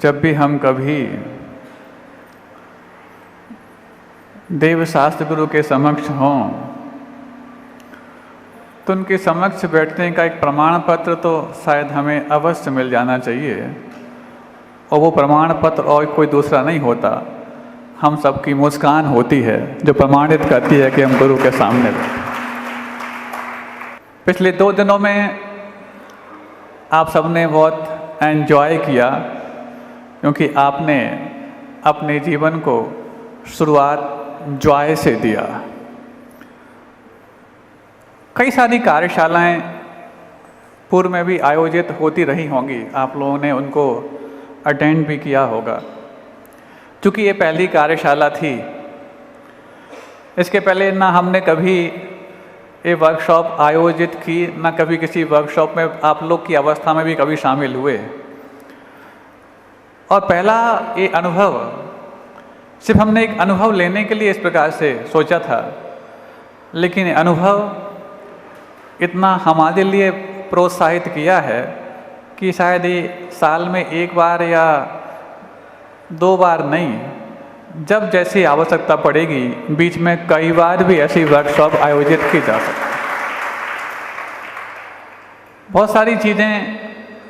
जब भी हम कभी देव शास्त्र गुरु के समक्ष हों तो उनके समक्ष बैठने का एक प्रमाण पत्र तो शायद हमें अवश्य मिल जाना चाहिए, और वो प्रमाण पत्र और कोई दूसरा नहीं होता, हम सबकी मुस्कान होती है जो प्रमाणित करती है कि हम गुरु के सामने बैठे। पिछले 2 दिनों में आप सबने बहुत एंजॉय किया, क्योंकि आपने अपने जीवन को शुरुआत जॉय से दिया। कई सारी कार्यशालाएं पूर्व में भी आयोजित होती रही होंगी, आप लोगों ने उनको अटेंड भी किया होगा। क्योंकि ये पहली कार्यशाला थी, इसके पहले ना हमने कभी ये वर्कशॉप आयोजित की, ना कभी किसी वर्कशॉप में आप लोग की अवस्था में भी कभी शामिल हुए। और पहला ये अनुभव सिर्फ हमने एक अनुभव लेने के लिए इस प्रकार से सोचा था, लेकिन अनुभव इतना हमारे लिए प्रोत्साहित किया है कि शायद ये साल में 1 बार या 2 बार नहीं, जब जैसी आवश्यकता पड़ेगी बीच में कई बार भी ऐसी वर्कशॉप आयोजित की जा सकती है। बहुत सारी चीज़ें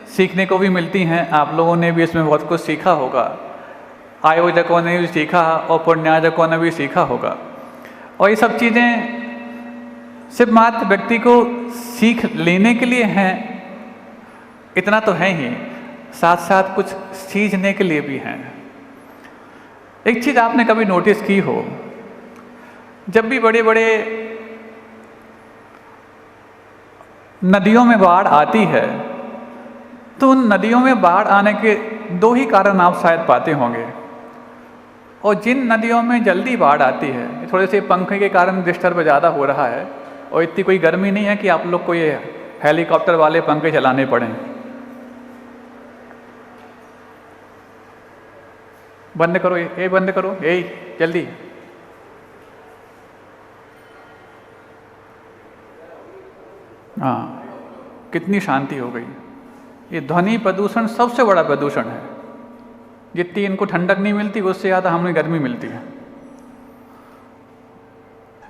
सीखने को भी मिलती हैं, आप लोगों ने भी इसमें बहुत कुछ सीखा होगा, आयोजकों ने भी सीखा और पुण्याजकों ने भी सीखा होगा। और ये सब चीज़ें सिर्फ मात्र व्यक्ति को सीख लेने के लिए हैं इतना तो है ही, साथ साथ कुछ सीखने के लिए भी हैं। एक चीज़ आपने कभी नोटिस की हो, जब भी बड़े बड़े नदियों में बाढ़ आती है तो उन नदियों में बाढ़ आने के 2 ही कारण आप शायद पाते होंगे। और जिन नदियों में जल्दी बाढ़ आती है, थोड़े से पंखे के कारण डिस्टर्ब ज़्यादा हो रहा है और इतनी कोई गर्मी नहीं है कि आप लोग को ये हेलीकॉप्टर वाले पंखे चलाने पड़ें। बंद करो, ये बंद करो, यही जल्दी। हाँ, कितनी शांति हो गई। ये ध्वनि प्रदूषण सबसे बड़ा प्रदूषण है, जितनी इनको ठंडक नहीं मिलती उससे ज़्यादा हमें गर्मी मिलती है।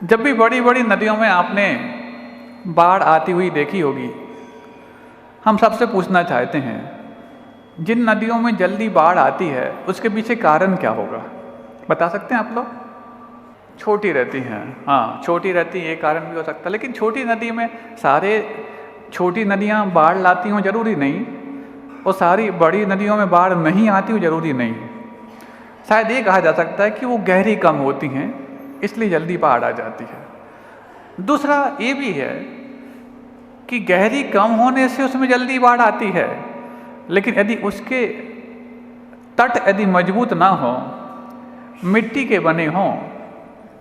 जब भी बड़ी बड़ी नदियों में आपने बाढ़ आती हुई देखी होगी, हम सबसे पूछना चाहते हैं, जिन नदियों में जल्दी बाढ़ आती है उसके पीछे कारण क्या होगा, बता सकते हैं आप लोग? छोटी रहती हैं, हाँ छोटी रहती है, ये कारण भी हो सकता है। लेकिन छोटी नदी में सारे छोटी नदियाँ बाढ़ लाती हों जरूरी नहीं, और सारी बड़ी नदियों में बाढ़ नहीं आती हो जरूरी नहीं। शायद ये कहा जा सकता है कि वो गहरी कम होती हैं इसलिए जल्दी बाढ़ आ जाती है। दूसरा ये भी है कि गहरी कम होने से उसमें जल्दी बाढ़ आती है, लेकिन यदि उसके तट यदि मजबूत ना हो, मिट्टी के बने हों,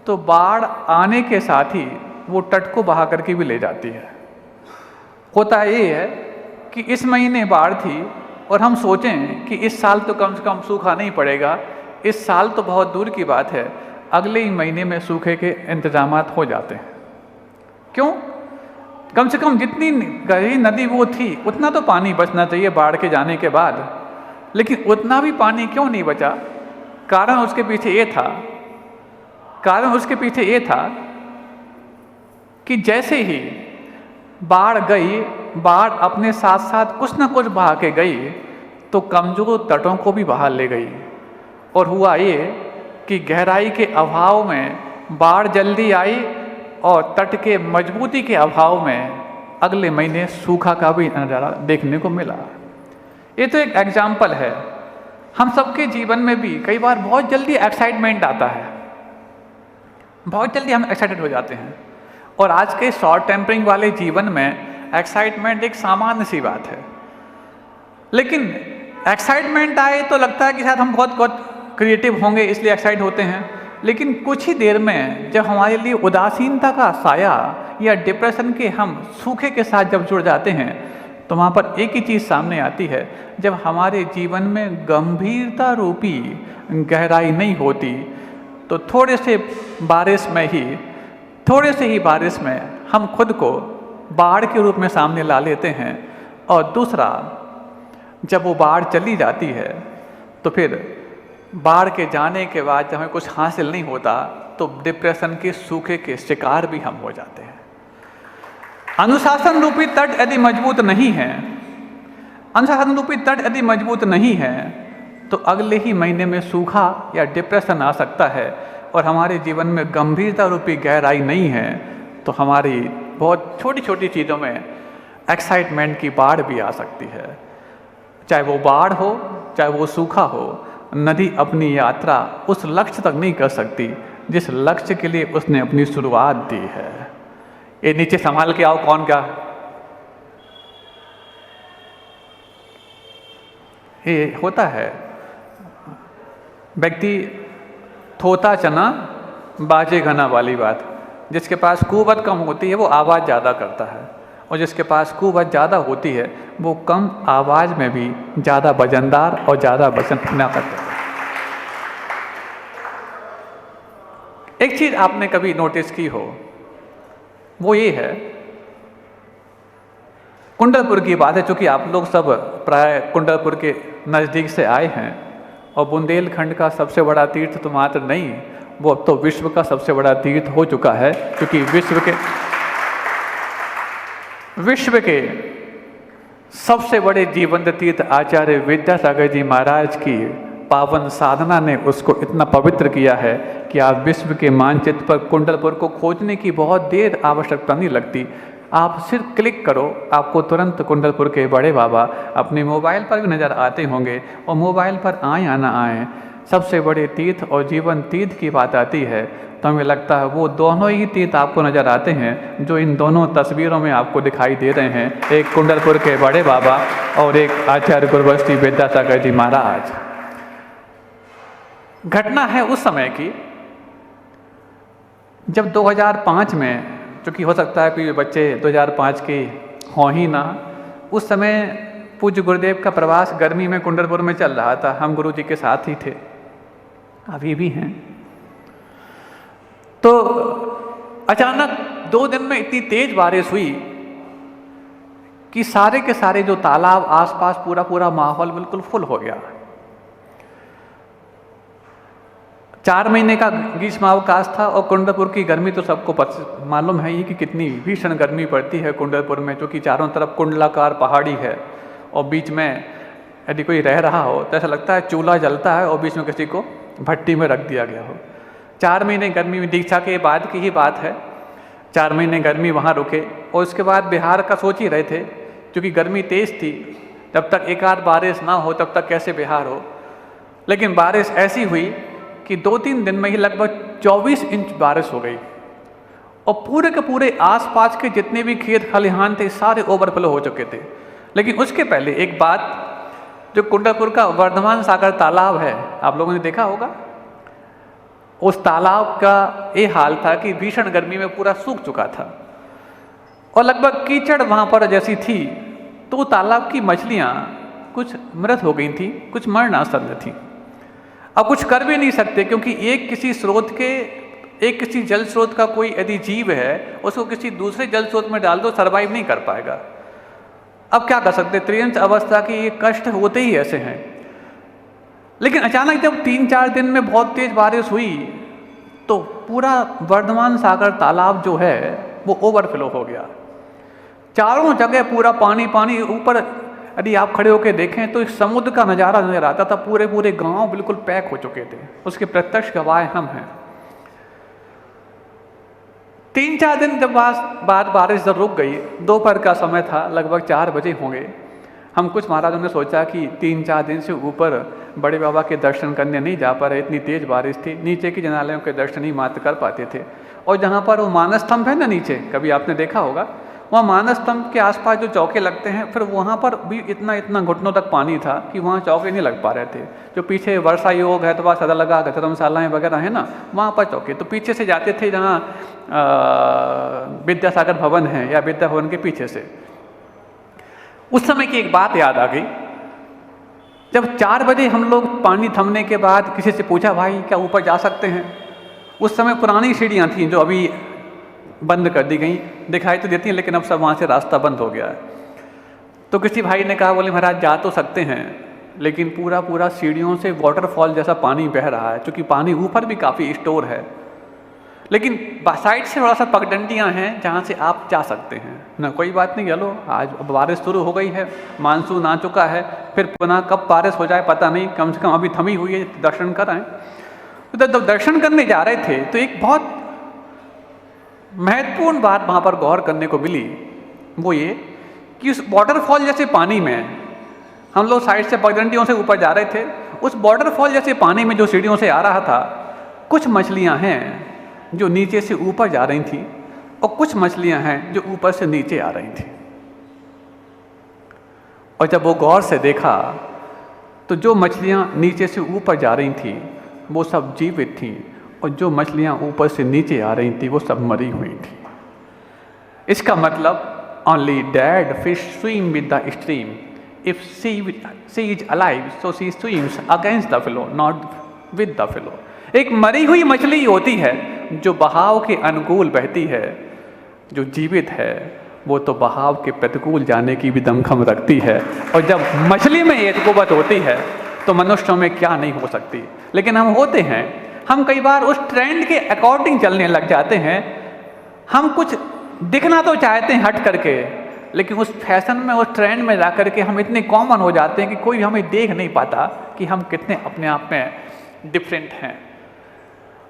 तो बाढ़ आने के साथ ही वो तट को बहा करके भी ले जाती है। होता ये है कि इस महीने बाढ़ थी और हम सोचें कि इस साल तो कम से कम सूखा नहीं पड़ेगा, इस साल तो बहुत दूर की बात है, अगले ही महीने में सूखे के इंतजामात हो जाते हैं। क्यों? कम से कम जितनी गहरी नदी वो थी उतना तो पानी बचना चाहिए बाढ़ के जाने के बाद, लेकिन उतना भी पानी क्यों नहीं बचा? कारण उसके पीछे ये था कि जैसे ही बाढ़ गई, बाढ़ अपने साथ साथ कुछ न कुछ बहा के गई तो कमजोर तटों को भी बहा ले गई। और हुआ ये कि गहराई के अभाव में बाढ़ जल्दी आई और तट के मजबूती के अभाव में अगले महीने सूखा का भी नज़ारा देखने को मिला। ये तो एक एग्जाम्पल है। हम सबके जीवन में भी कई बार बहुत जल्दी एक्साइटमेंट आता है, बहुत जल्दी हम एक्साइटेड हो जाते हैं, और आज के शॉर्ट टेम्परिंग वाले जीवन में एक्साइटमेंट एक सामान्य सी बात है। लेकिन एक्साइटमेंट आए तो लगता है कि शायद हम बहुत क्रिएटिव होंगे इसलिए एक्साइट होते हैं, लेकिन कुछ ही देर में जब हमारे लिए उदासीनता का साया या डिप्रेशन के हम सूखे के साथ जब जुड़ जाते हैं तो वहाँ पर एक ही चीज़ सामने आती है, जब हमारे जीवन में गंभीरता रूपी गहराई नहीं होती तो थोड़े से ही बारिश में हम खुद को बाढ़ के रूप में सामने ला लेते हैं। और दूसरा, जब वो बाढ़ चली जाती है तो फिर बाढ़ के जाने के बाद जब हमें कुछ हासिल नहीं होता तो डिप्रेशन के सूखे के शिकार भी हम हो जाते हैं। अनुशासन रूपी तट यदि मजबूत नहीं है, अनुशासन रूपी तट यदि मजबूत नहीं है तो अगले ही महीने में सूखा या डिप्रेशन आ सकता है, और हमारे जीवन में गंभीरता रूपी गहराई नहीं है तो हमारी बहुत छोटी छोटी चीज़ों में एक्साइटमेंट की बाढ़ भी आ सकती है। चाहे वो बाढ़ हो, चाहे वो सूखा हो, नदी अपनी यात्रा उस लक्ष्य तक नहीं कर सकती जिस लक्ष्य के लिए उसने अपनी शुरुआत दी है। ये नीचे संभाल के आओ, कौन क्या? ये होता है, व्यक्ति थोता चना बाजे घना वाली बात। जिसके पास कुवत कम होती है वो आवाज़ ज़्यादा करता है, और जिसके पास कुवत ज़्यादा होती है वो कम आवाज़ में भी ज़्यादा वजनदार और ज़्यादा वजन न करता है। एक चीज़ आपने कभी नोटिस की हो, वो ये है, कुंडलपुर की बात है, चूँकि आप लोग सब प्राय कुंडलपुर के नज़दीक से आए हैं, और बुंदेलखंड का सबसे बड़ा तीर्थ तो मात्र नहीं, वो अब तो विश्व का सबसे बड़ा तीर्थ हो चुका है, क्योंकि विश्व के सबसे बड़े जीवंत तीर्थ आचार्य विद्यासागर जी महाराज की पावन साधना ने उसको इतना पवित्र किया है कि आप विश्व के मानचित्र पर कुंडलपुर को खोजने की बहुत देर आवश्यकता नहीं लगती। आप सिर्फ क्लिक करो, आपको तुरंत कुंडलपुर के बड़े बाबा अपने मोबाइल पर भी नज़र आते होंगे, और मोबाइल पर आए या ना आए, सबसे बड़े तीर्थ और जीवन तीर्थ की बात आती है तो हमें लगता है वो दोनों ही तीर्थ आपको नज़र आते हैं जो इन दोनों तस्वीरों में आपको दिखाई दे रहे हैं, एक कुंडलपुर के बड़े बाबा और एक आचार्य गुरुवस्ती विद्यासागर जी महाराज। घटना है उस समय की जब 2005 में, चूँकि हो सकता है कि बच्चे 2005 के हों ही ना, उस समय पूज्य गुरुदेव का प्रवास गर्मी में कुंडलपुर में चल रहा था। हम गुरु जी के साथ ही थे, अभी भी हैं। तो अचानक 2 दिन में इतनी तेज बारिश हुई कि सारे के सारे जो तालाब आसपास पूरा माहौल बिल्कुल फुल हो गया। 4 महीने का ग्रीष्मावकाश था, और कुंडलपुर की गर्मी तो सबको मालूम है ही कि कितनी भीषण गर्मी पड़ती है कुंडलपुर में, जो कि चारों तरफ कुंडलाकार पहाड़ी है, और बीच में यदि कोई रह रहा हो तो ऐसा लगता है चूल्हा जलता है और बीच में किसी को भट्टी में रख दिया गया हो। 4 महीने गर्मी में, दीक्षा के बाद की ही बात है, 4 महीने गर्मी वहाँ रुके, और उसके बाद बिहार का सोच ही रहे थे, क्योंकि गर्मी तेज़ थी, जब तक एक आध बारिश ना हो तब तक कैसे बिहार हो। लेकिन बारिश ऐसी हुई कि 2-3 दिन में ही लगभग 24 इंच बारिश हो गई, और पूरे के पूरे आसपास के जितने भी खेत खलिहान थे सारे ओवरफ्लो हो चुके थे। लेकिन उसके पहले एक बात, जो कुंडलपुर का वर्धमान सागर तालाब है, आप लोगों ने देखा होगा, उस तालाब का ये हाल था कि भीषण गर्मी में पूरा सूख चुका था, और लगभग कीचड़ वहाँ पर जैसी थी, तो तालाब की मछलियाँ कुछ मृत हो गई थी, कुछ मरणासन्न थी। अब कुछ कर भी नहीं सकते, क्योंकि एक किसी जल स्रोत का कोई यदि जीव है, उसको किसी दूसरे जल स्रोत में डाल दो, सर्वाइव नहीं कर पाएगा। अब क्या कर सकते, त्रियंच अवस्था के ये कष्ट होते ही ऐसे हैं। लेकिन अचानक जब 3-4 दिन में बहुत तेज बारिश हुई तो पूरा वर्धमान सागर तालाब जो है वो ओवरफ्लो हो गया, चारों जगह पूरा पानी पानी। ऊपर यदि आप खड़े होकर देखें तो इस समुद्र का नज़ारा नजर आता था, पूरे गांव बिल्कुल पैक हो चुके थे, उसके प्रत्यक्ष गवाह हम हैं। 3-4 दिन जब बाद बारिश जब रुक गई, दोपहर का समय था, लगभग 4 बजे होंगे, हम कुछ महाराजों ने सोचा कि 3-4 दिन से ऊपर बड़े बाबा के दर्शन करने नहीं जा पा रहे, इतनी तेज बारिश थी, नीचे की जनालयों के दर्शन ही मात्र कर पाते थे। और जहाँ पर वो मानस स्तंभ है ना नीचे, कभी आपने देखा होगा, वहाँ मानस स्तंभ के आसपास जो चौके लगते हैं, फिर वहाँ पर भी इतना घुटनों तक पानी था कि वहाँ चौके नहीं लग पा रहे थे। जो पीछे वर्षा योग है, तो सदा लगा धर्मशालाएँ वगैरह है ना, वहाँ पर चौके, तो पीछे से जाते थे जहाँ विद्यासागर भवन है या विद्या भवन के पीछे से। उस समय की एक बात याद आ गई, जब 4 बजे हम लोग पानी थमने के बाद किसी से पूछा, भाई क्या ऊपर जा सकते हैं? उस समय पुरानी सीढ़ियाँ थीं जो अभी बंद कर दी गई, दिखाई तो देती हैं लेकिन अब सब वहाँ से रास्ता बंद हो गया है। तो किसी भाई ने कहा, बोले महाराज जा तो सकते हैं, लेकिन पूरा पूरा सीढ़ियों से वाटरफॉल जैसा पानी बह रहा है, क्योंकि पानी ऊपर भी काफ़ी स्टोर है। लेकिन साइड से थोड़ा सा पगडंडियाँ हैं जहाँ से आप जा सकते हैं ना। कोई बात नहीं, चलो आज अब बारिश शुरू हो गई है, मानसून आ चुका है, फिर पुनः कब बारिश हो जाए पता नहीं, कम से कम अभी थमी हुई है, दर्शन कर आए। तो जब दर्शन करने जा रहे थे तो एक बहुत महत्वपूर्ण बात वहाँ पर गौर करने को मिली, वो ये कि उस वाटरफॉल जैसे पानी में, हम लोग साइड से पगडंडियों से ऊपर जा रहे थे, उस वाटरफॉल जैसे पानी में जो सीढ़ियों से आ रहा था, कुछ मछलियाँ हैं जो नीचे से ऊपर जा रही थी और कुछ मछलियाँ हैं जो ऊपर से नीचे आ रही थी। और जब वो गौर से देखा तो जो मछलियाँ नीचे से ऊपर जा रही थी वो सब जीवित थीं, और जो मछलियाँ ऊपर से नीचे आ रही थी वो सब मरी हुई थी। इसका मतलब only dead fish swim with the stream. If she is alive, so she swims against the flow, not with the flow. एक मरी हुई मछली होती है जो बहाव के अनुकूल बहती है, जो जीवित है वो तो बहाव के प्रतिकूल जाने की भी दमखम रखती है। और जब मछली में ये कुवत होती है तो मनुष्यों में क्या नहीं हो सकती। लेकिन हम होते हैं, हम कई बार उस ट्रेंड के अकॉर्डिंग चलने लग जाते हैं। हम कुछ दिखना तो चाहते हैं हट करके, लेकिन उस फैशन में, उस ट्रेंड में जा करके हम इतने कॉमन हो जाते हैं कि कोई हमें देख नहीं पाता कि हम कितने अपने आप में डिफरेंट हैं।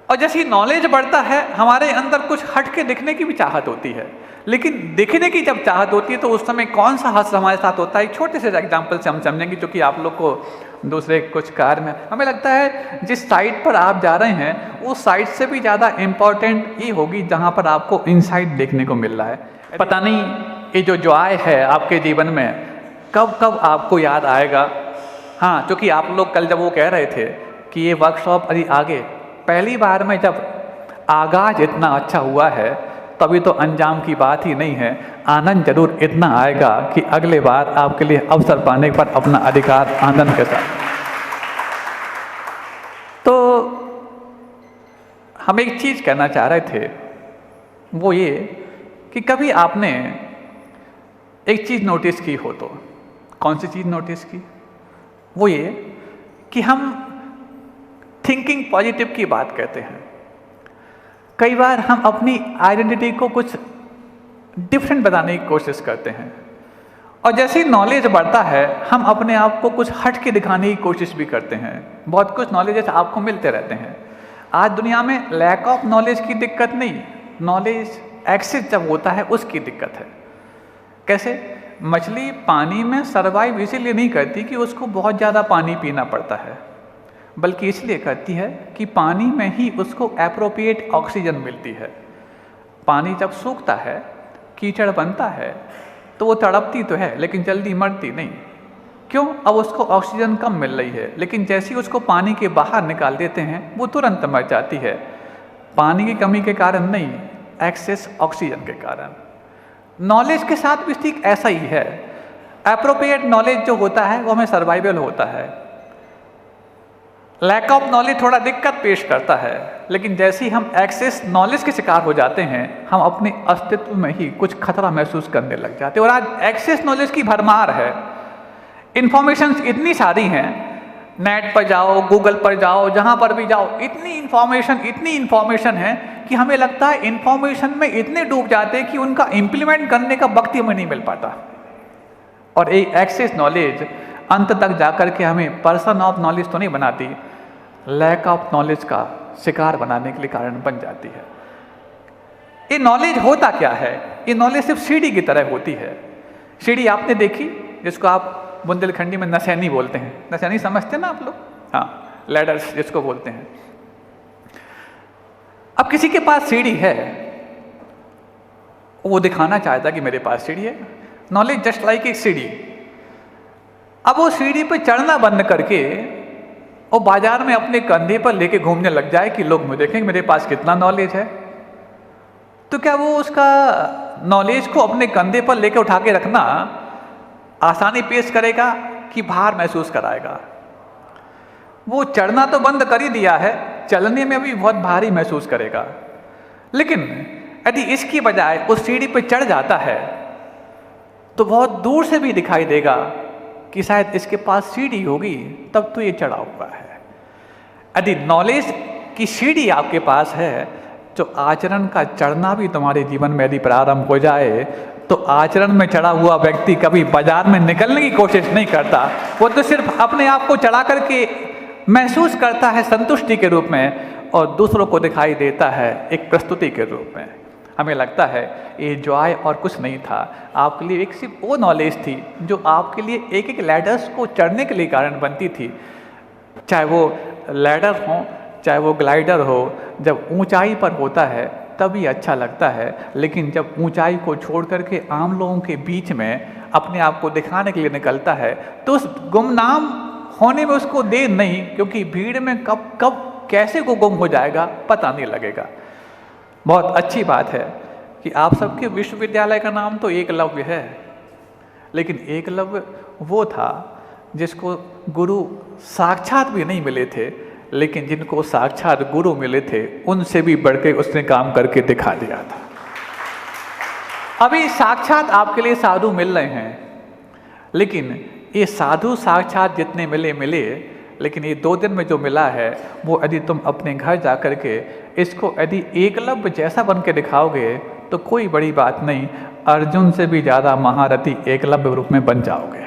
और जैसे नॉलेज बढ़ता है, हमारे अंदर कुछ हट के दिखने की भी चाहत होती है, लेकिन दिखने की जब चाहत होती है तो उस समय कौन सा हद हमारे साथ होता है। एक छोटे से एग्जाम्पल से हम समझेंगे, क्योंकि आप लोग को दूसरे कुछ कार्य में हमें लगता है जिस साइड पर आप जा रहे हैं उस साइड से भी ज़्यादा इम्पॉर्टेंट ये होगी जहाँ पर आपको इनसाइट देखने को मिल रहा है। पता नहीं ये जो जॉय है आपके जीवन में कब कब आपको याद आएगा। हाँ, क्योंकि आप लोग कल जब वो कह रहे थे कि ये वर्कशॉप अभी आगे, पहली बार में जब आगाज इतना अच्छा हुआ है तभी तो अंजाम की बात ही नहीं है। आनंद जरूर इतना आएगा कि अगले बार आपके लिए अवसर पाने पर अपना अधिकार आनंद के साथ। तो हम एक चीज़ कहना चाह रहे थे, वो ये कि कभी आपने एक चीज़ नोटिस की हो तो कौन सी चीज़ नोटिस की? वो ये कि हम थिंकिंग पॉजिटिव की बात कहते हैं। कई बार हम अपनी आइडेंटिटी को कुछ डिफरेंट बनाने की कोशिश करते हैं, और जैसे ही नॉलेज बढ़ता है हम अपने आप को कुछ हट के दिखाने की कोशिश भी करते हैं। बहुत कुछ नॉलेज आपको मिलते रहते हैं। आज दुनिया में लैक ऑफ नॉलेज की दिक्कत नहीं, नॉलेज एक्सेस जब होता है उसकी दिक्कत है। कैसे? मछली पानी में सर्वाइव इसीलिए नहीं करती कि उसको बहुत ज़्यादा पानी पीना पड़ता है, बल्कि इसलिए करती है कि पानी में ही उसको एप्रोप्रिएट ऑक्सीजन मिलती है। पानी जब सूखता है, कीचड़ बनता है, तो वो तड़पती तो है लेकिन जल्दी मरती नहीं। क्यों? अब उसको ऑक्सीजन कम मिल रही है, लेकिन जैसे ही उसको पानी के बाहर निकाल देते हैं वो तुरंत मर जाती है। पानी की कमी के कारण नहीं, एक्सेस ऑक्सीजन के कारण। नॉलेज के साथ भी ठीक ऐसा ही है। एप्रोप्रिएट नॉलेज जो होता है वो हमें सर्वाइवल होता है। लैक ऑफ नॉलेज थोड़ा दिक्कत पेश करता है, लेकिन जैसे ही हम एक्सेस नॉलेज के शिकार हो जाते हैं हम अपने अस्तित्व में ही कुछ खतरा महसूस करने लग जाते हैं। और आज एक्सेस नॉलेज की भरमार है, इंफॉर्मेशन इतनी सारी हैं, नेट पर जाओ, गूगल पर जाओ, जहाँ पर भी जाओ, इतनी इन्फॉर्मेशन है कि हमें लगता है इन्फॉर्मेशन में इतने डूब जाते हैं कि उनका इम्प्लीमेंट करने का वक्त ही हमें नहीं मिल पाता। और एक एक्सेस नॉलेज अंत तक जाकर के हमें पर्सन ऑफ नॉलेज तो नहीं बनाती, लैक ऑफ नॉलेज का शिकार बनाने के लिए कारण बन जाती है। ये नॉलेज होता क्या है? ये नॉलेज सिर्फ सीढ़ी की तरह होती है। सीढ़ी आपने देखी, जिसको आप बुंदेलखंडी में नसैनी बोलते हैं। नसैनी समझते हैं ना आप लोग? हाँ, लैडर्स जिसको बोलते हैं। अब किसी के पास सीढ़ी है, वो दिखाना चाहता कि मेरे पास सीढ़ी है। नॉलेज जस्ट लाइक एक सीढ़ी। अब वो सीढ़ी पे चढ़ना बंद करके और बाजार में अपने कंधे पर लेके घूमने लग जाए कि लोग मुझे देखें मेरे पास कितना नॉलेज है, तो क्या वो उसका नॉलेज को अपने कंधे पर लेके उठा के रखना आसानी पेश करेगा कि भार महसूस कराएगा? वो चढ़ना तो बंद कर ही दिया है, चलने में भी बहुत भारी महसूस करेगा। लेकिन यदि इसकी बजाय उस सीढ़ी पर चढ़ जाता है तो बहुत दूर से भी दिखाई देगा कि शायद इसके पास सीढ़ी होगी तब तो ये चढ़ा हुआ है। यदि नॉलेज की सीढ़ी आपके पास है तो आचरण का चढ़ना भी तुम्हारे जीवन में यदि प्रारंभ हो जाए तो आचरण में चढ़ा हुआ व्यक्ति कभी बाजार में निकलने की कोशिश नहीं करता, वो तो सिर्फ अपने आप को चढ़ा करके महसूस करता है संतुष्टि के रूप में और दूसरों को दिखाई देता है एक प्रस्तुति के रूप में। हमें लगता है ये जॉय और कुछ नहीं था, आपके लिए एक सिर्फ वो नॉलेज थी जो आपके लिए एक एक लैडर्स को चढ़ने के लिए कारण बनती थी। चाहे वो लैडर हो चाहे वो ग्लाइडर हो, जब ऊंचाई पर होता है तभी अच्छा लगता है, लेकिन जब ऊंचाई को छोड़ करके आम लोगों के बीच में अपने आप को दिखाने के लिए निकलता है तो उस गुमनाम होने में उसको देर नहीं, क्योंकि भीड़ में कब कब कैसे को गुम हो जाएगा पता नहीं लगेगा। बहुत अच्छी बात है कि आप सबके विश्वविद्यालय का नाम तो एकलव्य है, लेकिन एकलव्य वो था जिसको गुरु साक्षात भी नहीं मिले थे, लेकिन जिनको साक्षात गुरु मिले थे उनसे भी बढ़ के उसने काम करके दिखा दिया था। अभी साक्षात आपके लिए साधु मिल रहे हैं, लेकिन ये साधु साक्षात जितने मिले, लेकिन ये 2 दिन में जो मिला है वो यदि तुम अपने घर जा कर के इसको यदि एकलव्य जैसा बन के दिखाओगे तो कोई बड़ी बात नहीं, अर्जुन से भी ज़्यादा महारथी एकलव्य रूप में बन जाओगे।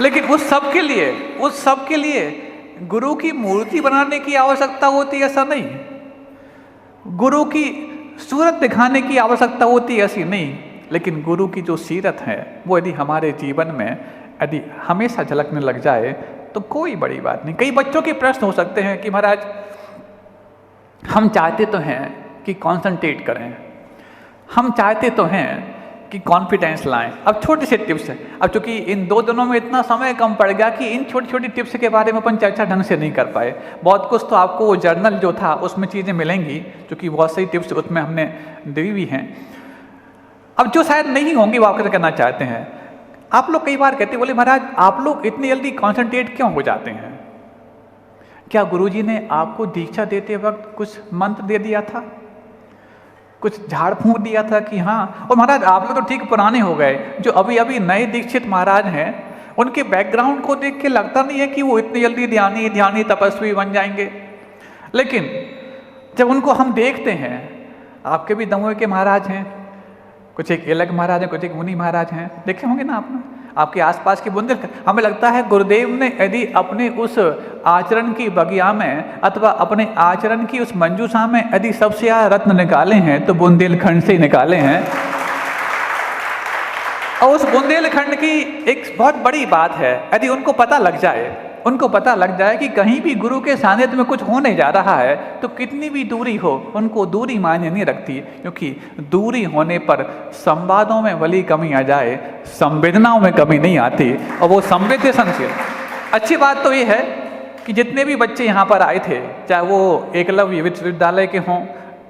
लेकिन उस सब के लिए गुरु की मूर्ति बनाने की आवश्यकता होती है ऐसा नहीं, गुरु की सूरत दिखाने की आवश्यकता होती है ऐसी नहीं, लेकिन गुरु की जो सीरत है वो यदि हमारे जीवन में यदि हमेशा झलकने लग जाए तो कोई बड़ी बात नहीं। कई बच्चों के प्रश्न हो सकते हैं कि महाराज हम चाहते तो हैं कि कॉन्सेंट्रेट करें, हम चाहते तो हैं कि कॉन्फिडेंस लाएं। अब छोटे से टिप्स हैं, अब चूंकि इन 2 दिनों में इतना समय कम पड़ गया कि इन छोटी छोटी टिप्स के बारे में अपन चर्चा ढंग से नहीं कर पाए। बहुत कुछ तो आपको वो जर्नल जो था उसमें चीज़ें मिलेंगी, क्योंकि बहुत सारी टिप्स उसमें हमने दी हुई हैं। अब जो शायद नहीं होंगी वो आपके करना चाहते हैं। आप लोग कई बार कहते बोले महाराज आप लोग इतनी जल्दी कॉन्सेंट्रेट क्यों हो जाते हैं? क्या गुरुजी ने आपको दीक्षा देते वक्त कुछ मंत्र दे दिया था, कुछ झाड़ फूंक दिया था कि हाँ? और महाराज आप लोग तो ठीक पुराने हो गए, जो अभी अभी नए दीक्षित महाराज हैं उनके बैकग्राउंड को देख के लगता नहीं है कि वो इतनी जल्दी ध्यानी तपस्वी बन जाएंगे। लेकिन जब उनको हम देखते हैं, आपके भी दमुए के महाराज हैं, कुछ एक अलग महाराज हैं, कुछ एक मुनि महाराज हैं, देखे होंगे ना आपने, आपके आसपास की बुंदेलखंड। हमें लगता है गुरुदेव ने यदि अपने उस आचरण की बगिया में अथवा अपने आचरण की उस मंजूषा में यदि सबसे ज़्यादा रत्न निकाले हैं तो बुंदेलखंड से ही निकाले हैं। और उस बुंदेलखंड की एक बहुत बड़ी बात है, यदि उनको पता लग जाए कि कहीं भी गुरु के सानिध्य में कुछ होने जा रहा है तो कितनी भी दूरी हो उनको दूरी मायने नहीं रखती, क्योंकि दूरी होने पर संवादों में भली कमी आ जाए संवेदनाओं में कमी नहीं आती, और वो संवेदनशील। अच्छी बात तो ये है कि जितने भी बच्चे यहाँ पर आए थे, चाहे वो एकलव्य विश्वविद्यालय के हों,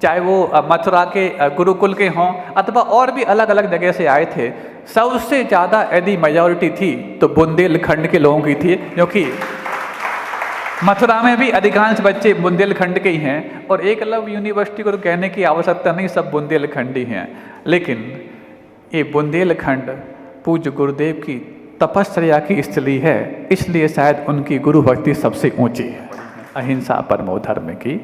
चाहे वो मथुरा के गुरुकुल के हों, अथवा और भी अलग अलग जगह से आए थे, सबसे ज़्यादा यदि मेजॉरिटी थी तो बुंदेलखंड के लोगों की थी, क्योंकि मथुरा में भी अधिकांश बच्चे बुंदेलखंड के ही हैं। और एकलव्य यूनिवर्सिटी को तो कहने की आवश्यकता नहीं, सब बुंदेलखंडी हैं। लेकिन ये बुंदेलखंड पूज्य गुरुदेव की तपस्या की स्थली है, इसलिए शायद उनकी गुरु भक्ति सबसे ऊंची है। अहिंसा परमो धर्म की